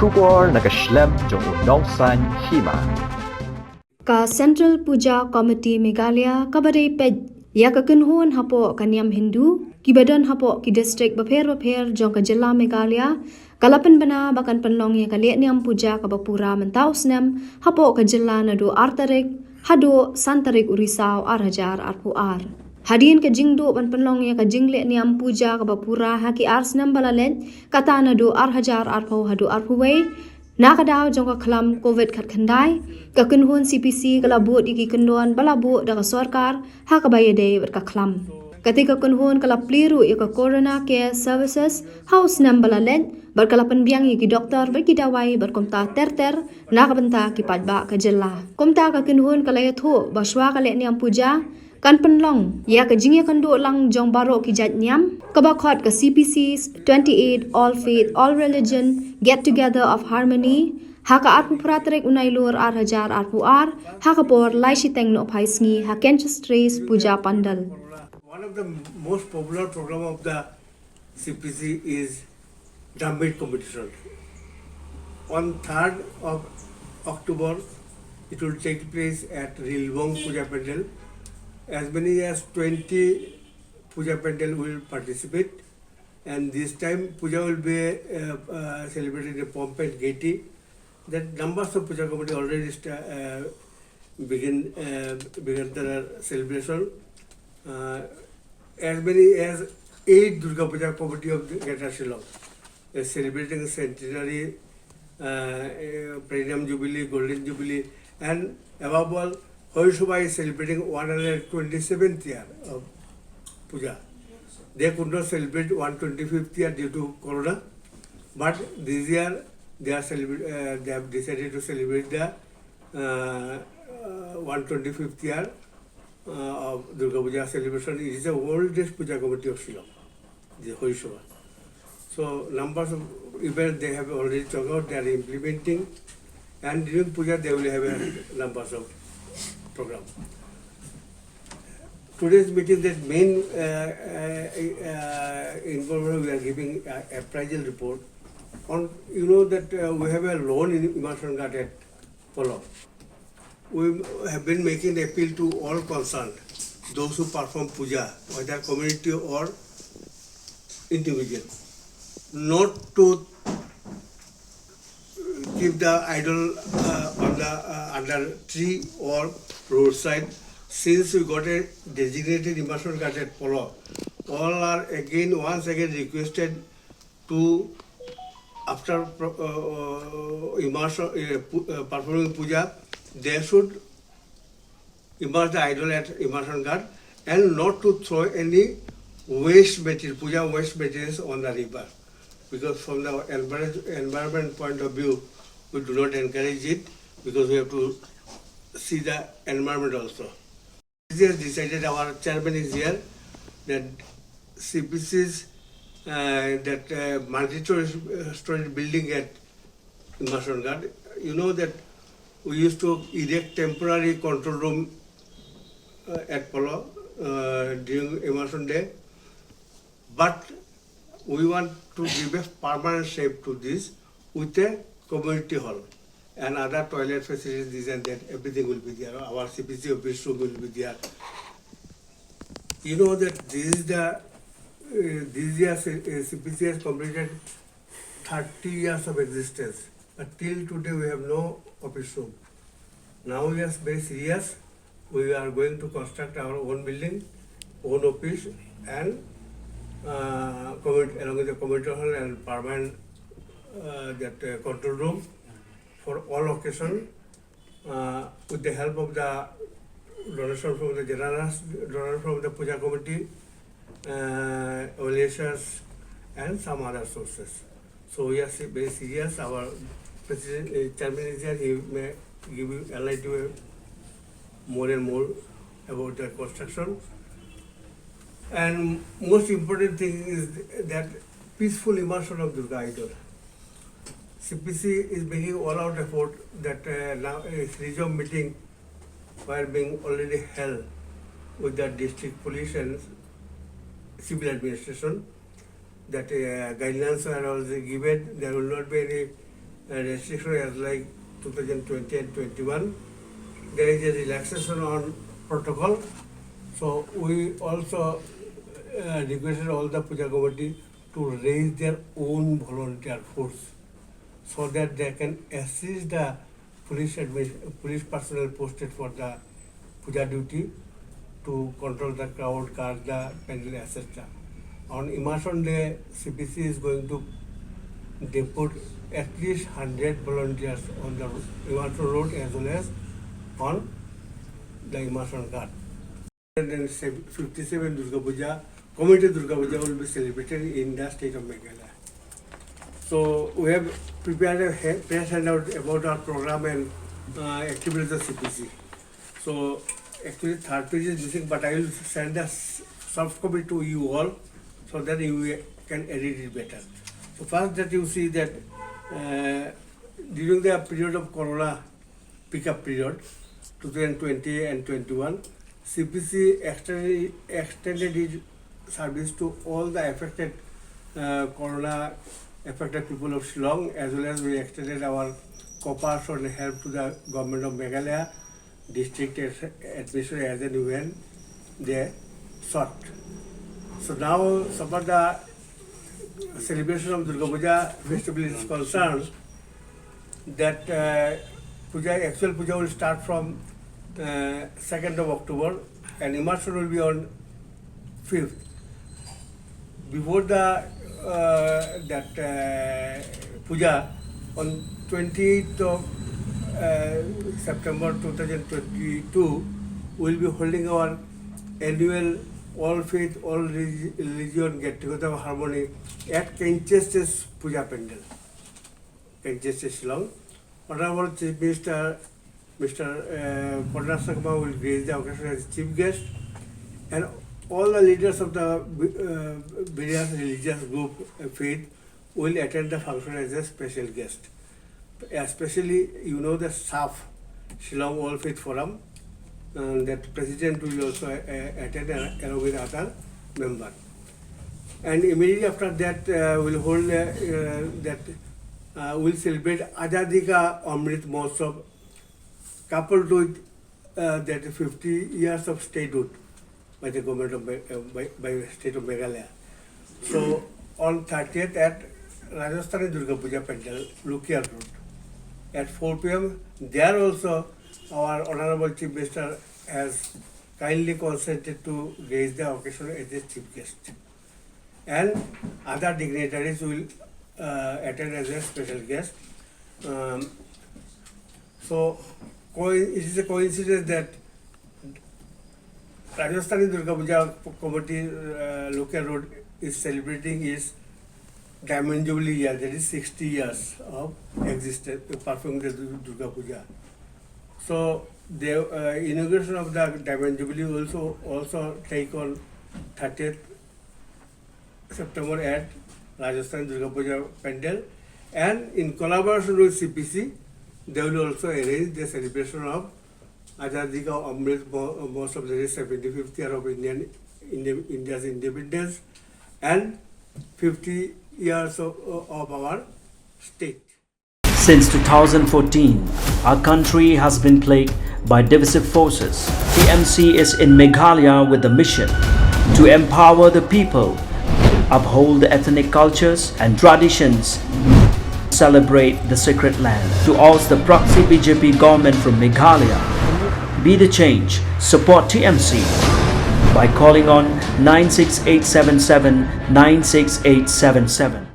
Shubor nakaslem jong udongsan Hima. Ka Central Puja Committee Meghalaya kabadai pej ya ka kunhon hapo ka Niam Hindu kibadan hapo ki district bapher jong ka jilla Meghalaya kalapan bana bakan Pynlong ya ka le Niam Puja ka bapura mentaus nem hapo ka jilla na do artarik hado santarik urisau arhajar arpuar hadin ka jingdo ban Pynlong ya ka jingle Niam Puja ka bapura haki ars nem balalet kata na do arhajar arpo hado arpuwei nakadaw jong ka klam covid khat khandai ka kunhun CPC kalabut iki kendon balabut da ka sarkar ha ka bayade ka klam katika kunhun kala pliru ya ka corona care services house number len bar kala penbiang iki doktor bar ki dawai bar komta terter na ka benta ki pajba ka jella komta ka kunhun kala ya thu baswa kala Niam Puja kan Pynlong ya ka Jingïakynduh lang jong Baroh ki Jait Niam kabakhot ka CPC's 28 all faith all religion get together of harmony haka arpu pratrek unailur arhajar arpuar haka por laishiteng no phaisngi haken strays puja pandal. One of the most popular program of the CPC is drum beat competition. On 3rd of October, it will take place at Shillong Puja Pandal. As many as 20 Puja Pandal will participate, and this time Puja will be celebrated in pomp and gaiety. That numbers of Puja committee already begin their celebration. As many as 8 Durga Puja committee of the Greater Shillong is celebrating centenary, Platinum Jubilee, Golden Jubilee, and above all, Hima is celebrating 127th year of Puja. They could not celebrate 125th year due to Corona, but this year they have decided to celebrate the 125th year of Durga Puja celebration. It is the oldest Puja committee of Shillong, the Hima. So numbers of events they have already talked out, they are implementing, and during Puja they will have numbers of program. Today's meeting, that main information we are giving appraisal report on. You know that we have a loan in immersion guard at Baroh. We have been making the appeal to all concerned, those who perform puja, whether community or individual, not to keep the idol on the under tree or roadside. Since we got a designated immersion guard at Baroh, all are once again requested to, after performing puja, they should immerse the idol at immersion guard and not to throw any waste material, puja waste materials on the river. Because from the environment point of view, we do not encourage it, because we have to see the environment also. This has decided, our chairman is here, that CPC's that multi-story building at immersion guard. You know that we used to erect temporary control room at Baroh during immersion day, but we want to give a permanent shape to this with a community hall and other toilet facilities, this and that, everything will be there. Our CPC office room will be there. You know that this year CPC has completed 30 years of existence, but till today we have no office room. Now we are very serious. We are going to construct our own building, own office, and along with the community hall and permanent control room for all occasions, with the help of the donation from the generous donor from the Puja committee, evaluations, and some other sources. So we are very serious. Our president, chairman is here. He may give you enlighten you more and more about the construction. And most important thing is that peaceful immersion of Durga idol. CPC is making all-out effort that now a series of meeting were being already held with the district police and civil administration, that guidelines are also given. There will not be any restriction as like 2020 and 21. There is a relaxation on protocol. So we also requested all the puja committee to raise their own volunteer force so that they can assist the police personnel posted for the puja duty to control the crowd, guard the pandal, etc. On immersion day, CPC is going to depute at least 100 volunteers on the immersion road as well as on the immersion guard. And then 57 Durga Puja, Community Durga Puja will be celebrated in the state of Meghalaya. So we have prepared a press handout about our program and activities of CPC. So actually third page is missing, but I will send a soft copy to you all so that you can edit it better. So first that you see that during the period of Corona pickup period, 2020 and 21, CPC extended its service to all the affected Corona affected people of Shillong, as well as we extended our coppers and help to the government of Meghalaya, district administration as and when they sought. So now, so far the celebration of Durga Puja festival is concerned, that actual puja will start from 2nd of October and immersion will be on 5th. Before the puja, on 28th of September 2022, we will be holding our annual all faith, all religion get together of harmony at Kenchestes Puja Pendal, Kenchestes Shillong. Honorable Chief Minister, Mr. Kodnasakma will grace the occasion as chief guest, and all the leaders of the various religious group faith will attend the function as a special guest. Especially, you know, the SAF, Shillong All Faith Forum, that president will also attend along with other members. And immediately after that, we'll hold we'll celebrate Azadi Ka Amrit Mahotsav, coupled with that 50 years of statehood by the government of by state of Meghalaya. So on 30th at Rajasthani Durga Puja Pendal, Lukia Road, at 4 p.m. There also our Honorable Chief Minister has kindly consented to raise the occasion as a chief guest. And other dignitaries will attend as a special guest. So it is a coincidence that Rajasthani Durga Puja Committee Lukia Road is celebrating its Diamond Jubilee year, that is 60 years of existence, performing the Durga Puja. So the inauguration of the Diamond Jubilee also take on 30th September at Rajasthan Durga Puja Pendal, and in collaboration with CPC, they will also arrange the celebration of Azadi Ka Amrit Mahotsav, that is 75th year of India's independence and 50 years of our state. Since 2014, our country has been plagued by divisive forces. TMC is in Meghalaya with the mission to empower the people, uphold the ethnic cultures and traditions, celebrate the sacred land. To oust the proxy BJP government from Meghalaya, be the change, support TMC by calling on 96877 96877.